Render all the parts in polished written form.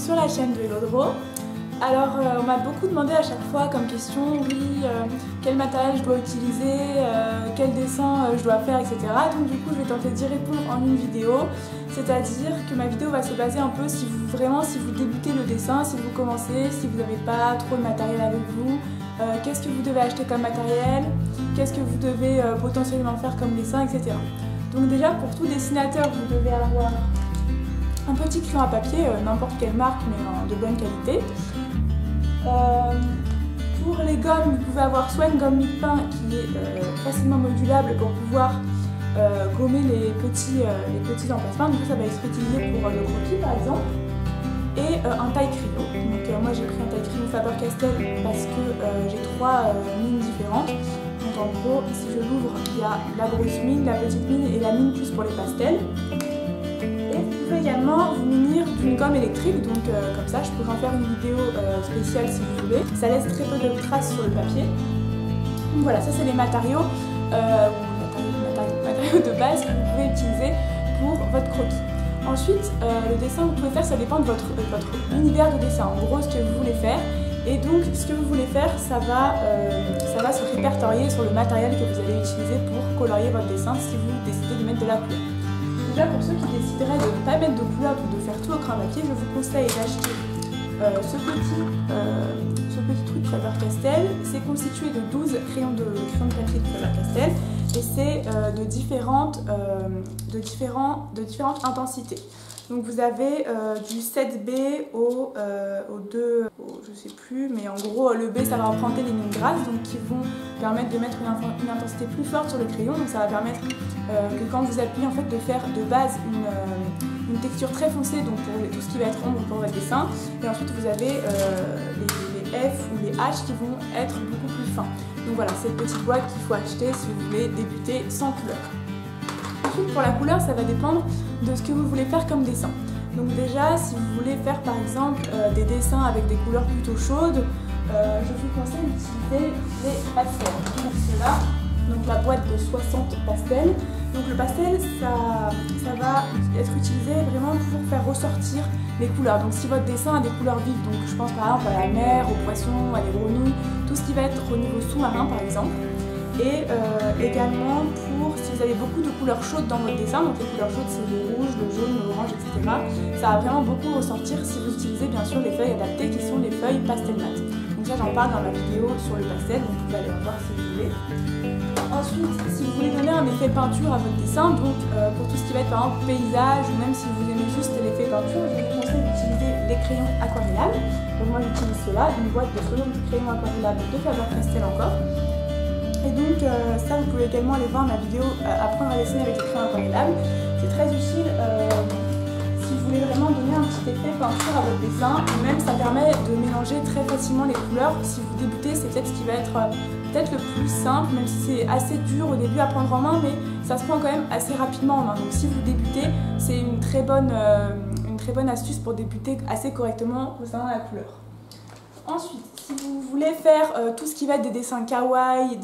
sur la chaîne de Hello Draw. Alors on m'a beaucoup demandé à chaque fois comme question, oui, quel matériel je dois utiliser, quel dessin je dois faire, etc. Donc du coup je vais tenter d'y répondre en une vidéo, c'est-à-dire que ma vidéo va se baser un peu si vous débutez le dessin, si vous commencez, si vous n'avez pas trop de matériel avec vous, qu'est-ce que vous devez acheter comme matériel, qu'est-ce que vous devez potentiellement faire comme dessin, etc. Donc déjà pour tout dessinateur vous devez avoir un petit crayon à papier, n'importe quelle marque mais de bonne qualité. Pour les gommes, vous pouvez avoir soit une gomme mie-pain qui est facilement modulable pour pouvoir gommer les petits emplacements, donc ça va être utilisé pour le croquis par exemple, et un taille-crayon. Donc moi j'ai pris un taille-crayon Faber-Castell parce que j'ai trois mines différentes. Donc en gros, si je l'ouvre, il y a la grosse mine, la petite mine et la mine plus pour les pastels. Et vous pouvez également vous munir d'une gomme électrique, donc comme ça je pourrais en faire une vidéo spéciale si vous voulez. Ça laisse très peu de traces sur le papier. Donc voilà, ça c'est les matériaux, matériaux de base que vous pouvez utiliser pour votre croquis. Ensuite, le dessin que vous pouvez faire, ça dépend de votre univers de dessin, en gros ce que vous voulez faire. Et donc ce que vous voulez faire, ça va se répertorier sur le matériel que vous allez utiliser pour colorier votre dessin si vous décidez de mettre de la couleur. Déjà pour ceux qui décideraient de ne pas mettre de couleur ou de faire tout au crayon à papier, je vous conseille d'acheter ce petit truc Faber-Castell. C'est constitué de 12 crayons de papier de Faber-Castell et c'est de différentes intensités. Donc vous avez du 7B au 2, je sais plus, mais en gros le B ça va emprunter les mines grasses, donc qui vont permettre de mettre une intensité plus forte sur le crayon, donc ça va permettre que quand vous appuyez en fait de faire de base une texture très foncée, donc pour tout ce qui va être ombre pour votre dessin, et ensuite vous avez les F ou les H qui vont être beaucoup plus fins. Donc voilà, c'est une petite boîte qu'il faut acheter si vous voulez débuter sans couleur. Ensuite, pour la couleur, ça va dépendre de ce que vous voulez faire comme dessin. Donc déjà, si vous voulez faire par exemple des dessins avec des couleurs plutôt chaudes, je vous conseille d'utiliser les pastels. Donc ceux-là, donc la boîte de 60 pastels. Donc le pastel, ça va être utilisé vraiment pour faire ressortir les couleurs. Donc si votre dessin a des couleurs vives, donc je pense par exemple à la mer, aux poissons, à des grenouilles, tout ce qui va être au niveau sous-marin par exemple. Et également pour si vous avez beaucoup de couleurs chaudes dans votre dessin, donc les couleurs chaudes c'est le rouge, le jaune, l'orange, etc. Ça va vraiment beaucoup ressortir si vous utilisez bien sûr les feuilles adaptées qui sont les feuilles pastel mat. Donc ça j'en parle dans ma vidéo sur le pastel, donc vous pouvez aller en voir si vous voulez. Ensuite, si vous voulez donner un effet peinture à votre dessin, donc pour tout ce qui va être par exemple paysage ou même si vous aimez juste l'effet peinture, je vous conseille d'utiliser les crayons aquarellables. Donc moi j'utilise cela, une boîte de 60 crayons aquarellables de Faber-Castell encore. Et donc ça vous pouvez également aller voir ma vidéo apprendre à dessiner avec les crayons aquarellables. C'est très utile si vous voulez vraiment donner un petit effet peinture à votre dessin. Et même ça permet de mélanger très facilement les couleurs. Si vous débutez, c'est peut-être ce qui va être peut-être le plus simple, même si c'est assez dur au début à prendre en main, mais ça se prend quand même assez rapidement en main. Donc si vous débutez, c'est une très bonne astuce pour débuter assez correctement concernant la couleur. Ensuite, si vous voulez faire tout ce qui va être des dessins kawaii,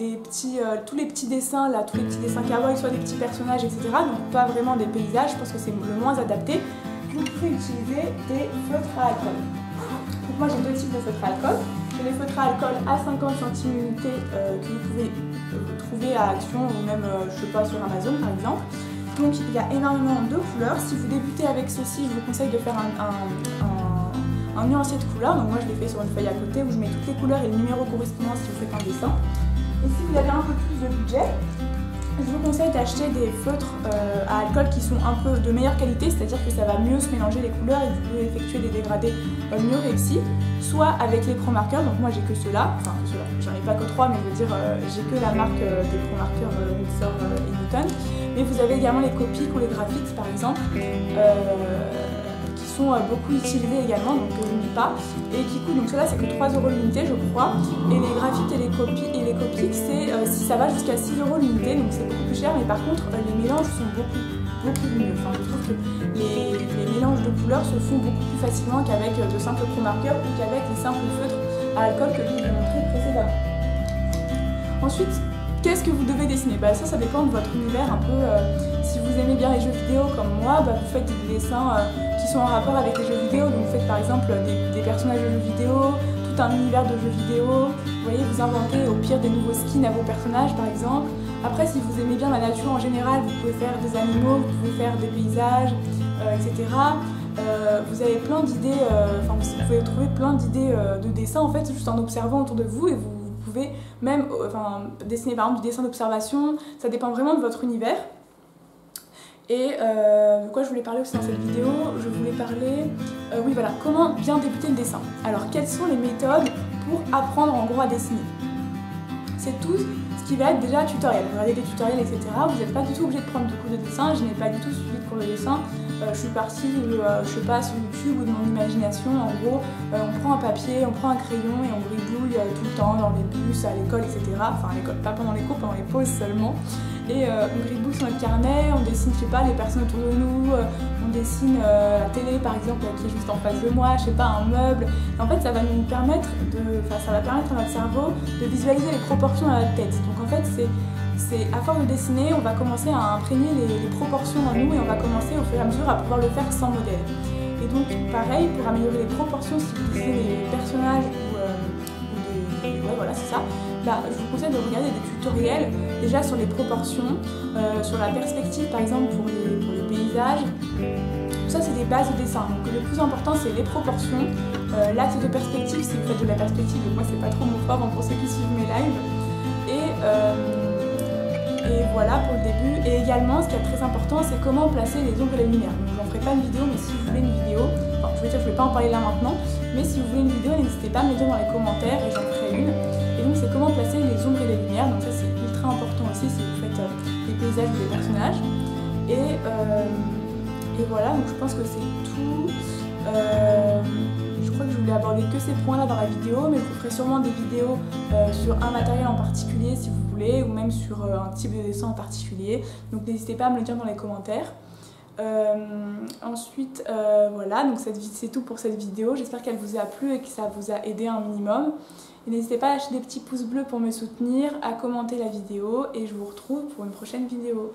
tous les petits dessins là, tous les petits dessins kawaii, soit des petits personnages, etc. Donc pas vraiment des paysages, parce que c'est le moins adapté. Vous pouvez utiliser des feutres à alcool. Donc moi j'ai deux types de feutres à alcool. J'ai les feutres à alcool à 50 centimes l'unité que vous pouvez trouver à Action ou même je sais pas sur Amazon par exemple. Donc il y a énormément de couleurs. Si vous débutez avec ceci, je vous conseille de faire un nuancier de couleurs. Donc moi je l'ai fait sur une feuille à côté où je mets toutes les couleurs et le numéro correspondant si vous faites un dessin. Et si vous avez un peu plus de budget, je vous conseille d'acheter des feutres à alcool qui sont un peu de meilleure qualité, c'est-à-dire que ça va mieux se mélanger les couleurs et vous pouvez effectuer des dégradés mieux réussis, soit avec les Pro Markers, donc moi j'ai que ceux-là, enfin que ceux-là, j'en ai pas que 3, mais je veux dire j'ai que la marque des Pro Markers Winsor et Newton, mais vous avez également les copies ou les graphites par exemple, qui sont beaucoup utilisés également, donc je n'oublie pas, et qui coûtent, donc cela c'est que 3 € l'unité je crois, et les graphites et les copies c'est si ça va jusqu'à 6 € l'unité, donc c'est beaucoup plus cher, mais par contre les mélanges sont beaucoup mieux. Enfin, je trouve que les mélanges de couleurs se font beaucoup plus facilement qu'avec de simples Pro Markers ou qu'avec les simples feutres à alcool que je vous ai montré précédemment. Ensuite, qu'est-ce que vous devez dessiner? Ça dépend de votre univers un peu. Si vous aimez bien les jeux vidéo comme moi, vous faites des dessins qui sont en rapport avec les jeux vidéo. Donc vous faites par exemple des personnages de jeux vidéo, tout un univers de jeux vidéo. Vous voyez, vous inventez au pire des nouveaux skins à vos personnages par exemple. Après, si vous aimez bien la nature en général, vous pouvez faire des animaux, vous pouvez faire des paysages, etc. Vous avez plein d'idées, vous pouvez trouver plein d'idées de dessin en fait, juste en observant autour de vous, et vous pouvez même dessiner par exemple du dessin d'observation. Ça dépend vraiment de votre univers. Et de quoi je voulais parler aussi dans cette vidéo, je voulais parler, oui voilà, comment bien débuter le dessin. Alors quelles sont les méthodes pour apprendre en gros à dessiner? C'est tout ce qui va être déjà tutoriel. Vous regardez des tutoriels, etc. Vous n'êtes pas du tout obligé de prendre de cours de dessin. Je n'ai pas du tout suivi de cours de dessin. Je suis partie, je sais pas, sur YouTube ou de mon imagination. En gros, on prend un papier, on prend un crayon et on gribouille tout le temps dans les bus, à l'école, etc. Enfin, à l'école, pas pendant les cours, pendant les pauses seulement. Et on gribouille sur notre carnet, on dessine, je sais pas, les personnes autour de nous, on dessine la télé par exemple qui est juste en face de moi, je sais pas, un meuble. Et en fait, ça va nous permettre ça va permettre à notre cerveau de visualiser les proportions dans notre tête. Donc en fait, à force de dessiner, on va commencer à imprégner les proportions en nous et on va commencer au fur et à mesure à pouvoir le faire sans modèle. Et donc pareil, pour améliorer les proportions, si vous dessinez des personnages ouais voilà c'est ça, je vous conseille de regarder des tutoriels déjà sur les proportions, sur la perspective par exemple pour les paysages. Tout ça c'est des bases de dessin, donc le plus important c'est les proportions. L'axe de perspective, si vous faites de la perspective, moi c'est pas trop mon fort pour ceux qui suivent mes lives. Et voilà pour le début. Et également, ce qui est très important, c'est comment placer les ombres et les lumières. Donc, j'en ferai pas une vidéo, mais si vous voulez une vidéo, enfin, je vais pas en parler là maintenant, mais si vous voulez une vidéo, n'hésitez pas à me le dire dans les commentaires et j'en ferai une. Et donc, c'est comment placer les ombres et les lumières. Donc, ça, c'est ultra important aussi si vous faites des paysages ou des personnages. Et voilà, donc je pense que c'est tout. Je crois que je voulais aborder que ces points-là dans la vidéo, mais je vous ferai sûrement des vidéos sur un matériel en particulier si vous voulez, ou même sur un type de dessin en particulier. Donc n'hésitez pas à me le dire dans les commentaires. Ensuite, voilà, donc c'est tout pour cette vidéo. J'espère qu'elle vous a plu et que ça vous a aidé un minimum. Et n'hésitez pas à lâcher des petits pouces bleus pour me soutenir, à commenter la vidéo, et je vous retrouve pour une prochaine vidéo.